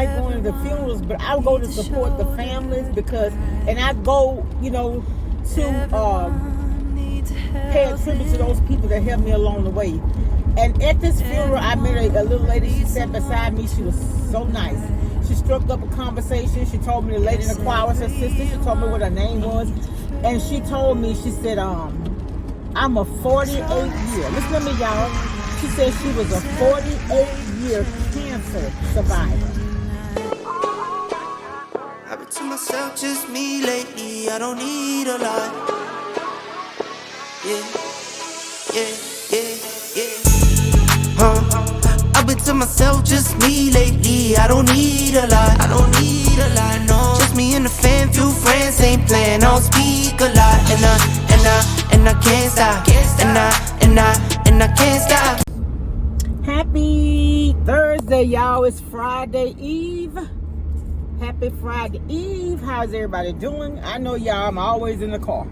like going to the funerals, but I go to support the families because, and I go, to pay a tribute to those people that helped me along the way. And at this funeral, I met a little lady. She sat beside me. She was so nice. She struck up a conversation. She told me the lady in the choir was her sister. She told me what her name was. And she told me, she said, I'm a 48-year. Listen to me, y'all. She said she was a 48-year cancer survivor. I've been to myself, just me lately. I don't need a lot. Yeah. I've been to myself, just me lately. I don't need a lot. No. Just me and the fam, few friends ain't playing. I don't speak a lot, and I can't stop. And I can't stop. Happy Thursday, y'all. It's Friday Eve. Happy Friday Eve. How's everybody doing? I know y'all, I'm always in the car.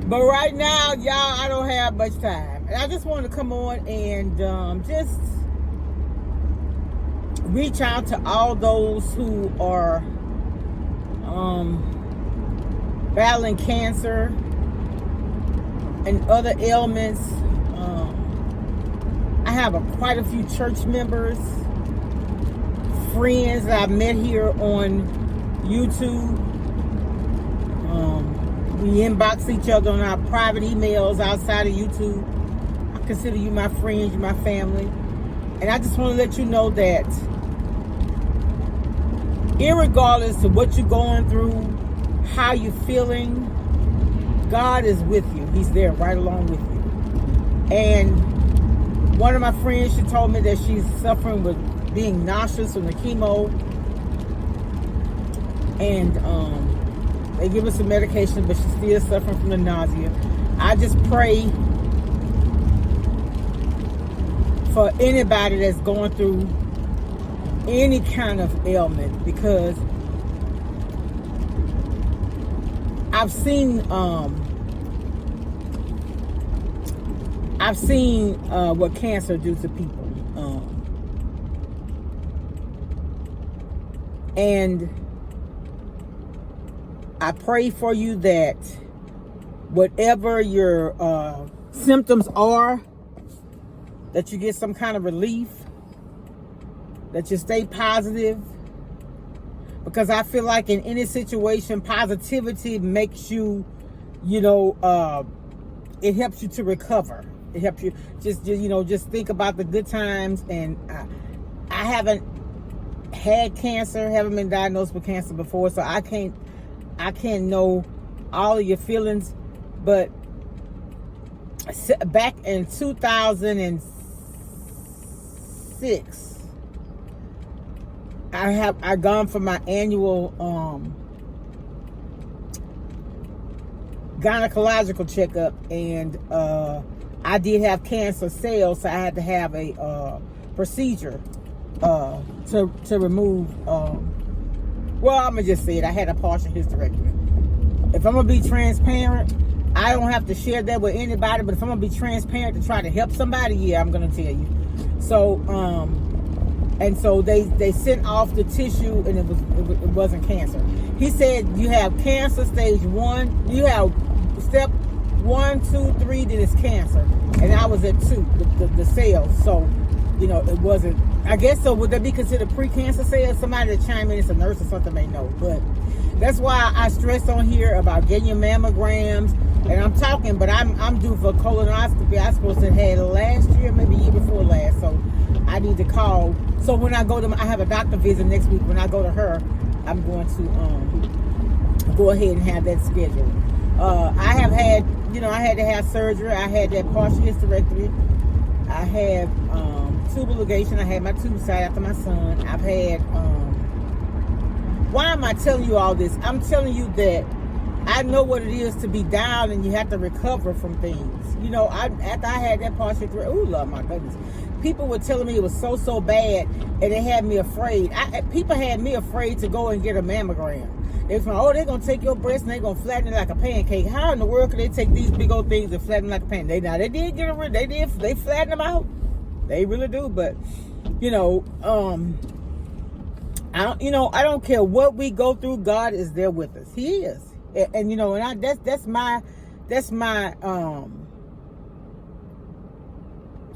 But right now, y'all, I don't have much time. And I just want to come on and just reach out to all those who are battling cancer and other ailments. I have quite a few church members, friends that I've met here on YouTube. We inbox each other on our private emails outside of YouTube. I consider you my friends, you my family. And I just want to let you know that irregardless of what you're going through, how you're feeling, God is with you. He's there right along with you. And one of my friends, she told me that she's suffering with being nauseous from the chemo. And they give her some medication, but she's still suffering from the nausea. I just pray for anybody that's going through any kind of ailment, because I've seen what cancer do to people, and I pray for you that whatever your symptoms are, that you get some kind of relief, that you stay positive, because I feel like in any situation, positivity makes you, it helps you to recover. It helps you just think about the good times. And I haven't had cancer, haven't been diagnosed with cancer before, so I can't know all of your feelings. But back in 2006, I gone for my annual gynecological checkup, and I did have cancer cells, so I had to have a procedure to remove. Well, I'm gonna just say it. I had a partial hysterectomy. If I'm gonna be transparent, I don't have to share that with anybody. But if I'm gonna be transparent to try to help somebody, yeah, I'm gonna tell you. So, and so they sent off the tissue, and it wasn't cancer. He said you have cancer stage 1. You have step 1, 2, 3. Then it's cancer, and I was at 2. The cells. So, it wasn't. I guess so. Would that be considered pre-cancer cells? Somebody that chime in, it's a nurse or something, may know. But that's why I stress on here about getting your mammograms. And I'm talking, but I'm due for a colonoscopy. I supposed to have had last year, maybe year before last. So I need to call. So when I go to, I have a doctor visit next week. When I go to her, I'm going to go ahead and have that scheduled. I have had, I had to have surgery. I had that partial hysterectomy. I had tubal ligation. I had my tubes tied after my son. I've had, why am I telling you all this? I'm telling you that I know what it is to be down and you have to recover from things. After I had that partial, oh Lord, my goodness. People were telling me it was so bad, and it had me afraid. People had me afraid to go and get a mammogram. They was they're going to take your breast and they're going to flatten it like a pancake. How in the world could they take these big old things and flatten them like a pancake? They did get rid. They flatten them out. They really do. But, I don't care what we go through. God is there with us. He is. And that's my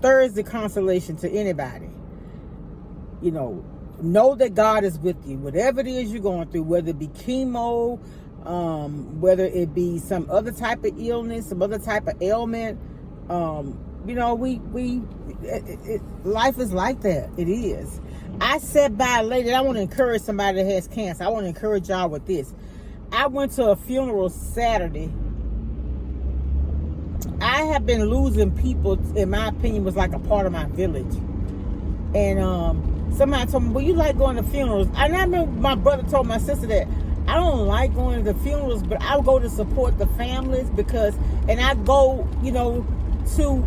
Thursday consolation to anybody. Know that God is with you. Whatever it is you're going through, whether it be chemo, whether it be some other type of illness, some other type of ailment, life is like that. It is. I sat by a lady. I want to encourage somebody that has cancer. I want to encourage y'all with this. I went to a funeral Saturday. I have been losing people, in my opinion, was like a part of my village. And somebody told me, well, you like going to funerals. And I remember my brother told my sister that I don't like going to funerals, but I go to support the families and I go, to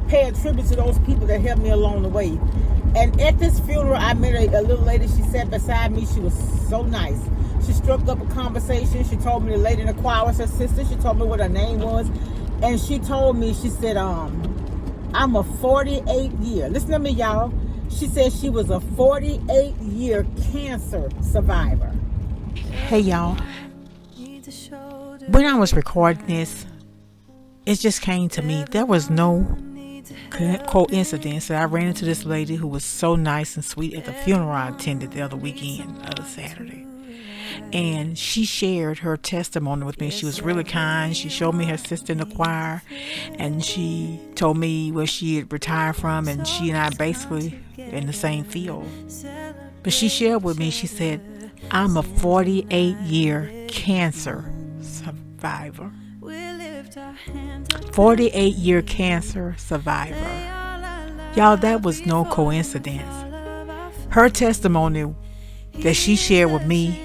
pay a tribute to those people that helped me along the way. And at this funeral, I met a little lady. She sat beside me. She was so nice. She struck up a conversation. She told me the lady in the choir was her sister. She told me what her name was. And she told me, she said, I'm a 48-year. Listen to me, y'all. She said she was a 48-year cancer survivor. Hey, y'all. When I was recording this, it just came to me. There was no coincidence that I ran into this lady who was so nice and sweet at the funeral I attended the other Saturday. And she shared her testimony with me. She was really kind. She showed me her sister in the choir, and she told me where she had retired from, and she and I basically in the same field. But she shared with me, she said, I'm a 48-year cancer survivor. 48-year cancer survivor. Y'all, that was no coincidence. Her testimony that she shared with me,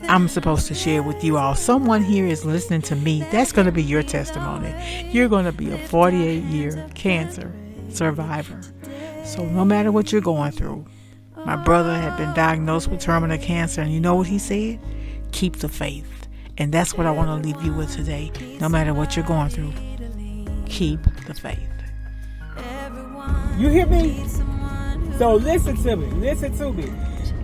I'm supposed to share with you all. Someone here is listening to me. That's going to be your testimony. You're going to be a 48-year cancer survivor. So no matter what you're going through, my brother had been diagnosed with terminal cancer, and you know what he said? Keep the faith. And that's what I want to leave you with today. No matter what you're going through, keep the faith. You hear me? So listen to me.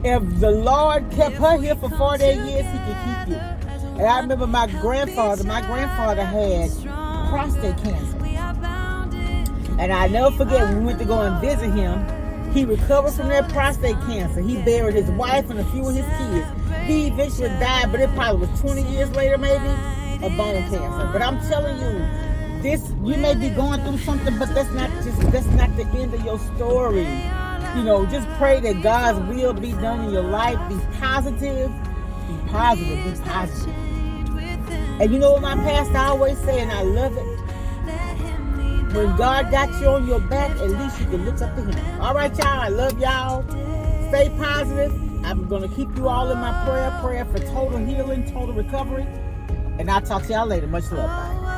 If the Lord kept her here for 48 years, he can keep you. And I remember my grandfather had prostate cancer. And I never forget when we went to go and visit him, he recovered from that prostate cancer. He buried his wife and a few of his kids. He eventually died, but it probably was 20 years later maybe, of bone cancer. But I'm telling you, you may be going through something, but that's not the end of your story. Just pray that God's will be done in your life. Be positive. Be positive. And you know what my pastor always say, and I love it? When God got you on your back, at least you can look up to him. All right, y'all. I love y'all. Stay positive. I'm going to keep you all in my prayer for total healing, total recovery. And I'll talk to y'all later. Much love. Bye.